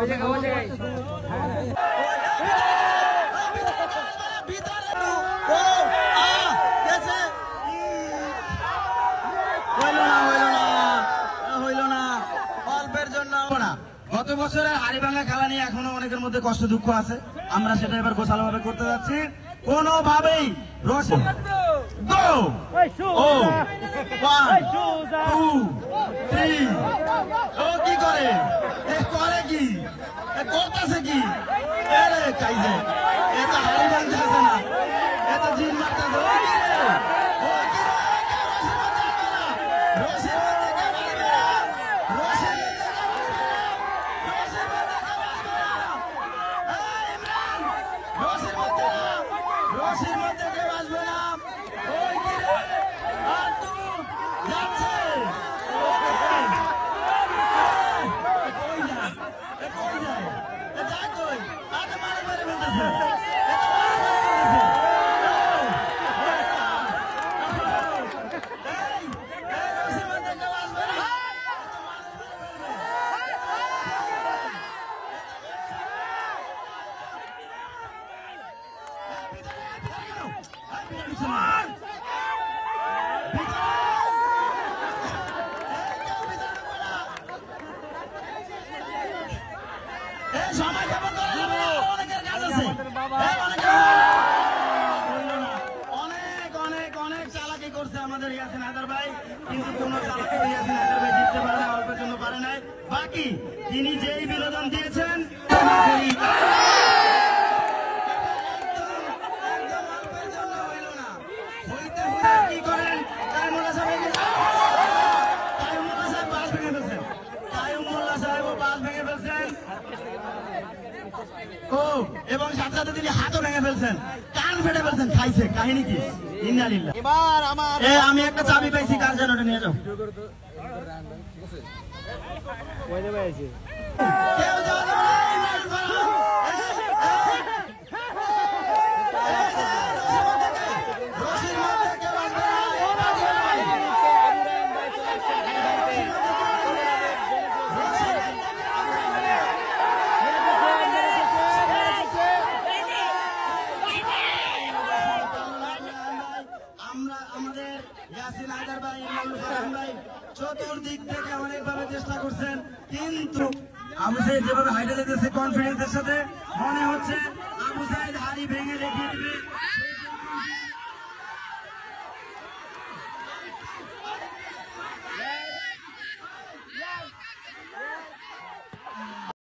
গত বছরের হাড়িভাঙা খেলা নিয়ে এখনো অনেকের মধ্যে কষ্ট দুঃখ আছে। আমরা সেটা এবার গোছালো ভাবে করতে যাচ্ছি। কোনোভাবেই কি করে কি করতেছে কি এটা হাড়ি ভাঙতেছে না, এটা জিন মারতেছে। আমাদের ইয়াসিন হায়দার ভাই, কিন্তু কোন চালাকি ইয়াসিন হায়দার ভাই জিততে পারে না, অল্পের জন্য পারে নাই। বাকি তিনি যেই বিনোদন দিয়েছেন কি করেন তাইমুল্লাহ সাহেব বাস ভেঙে ফেলছেন, তাইমুল্লাহ সাহেব বাস ভেঙে ফেলছেন এবং সাথে সাথে তিনি হাতও ভেঙে ফেলছেন, কান ফেটে ফেলছেন, খাইছে। কাহিনী কি? ইন্নালিল্লাহ। এবার আমি একটা চাবি পাইছি, কার যেন ওটা নিয়ে যাও। চতুর্দিক থেকে অনেকভাবে চেষ্টা করছেন, কিন্তু আবু সাইদ যেভাবে হাইডে লেগেছে কনফিডেন্সের সাথে, মনে হচ্ছে আবু সাইদ হাড়ি ভেঙে দেখিয়ে দিবে।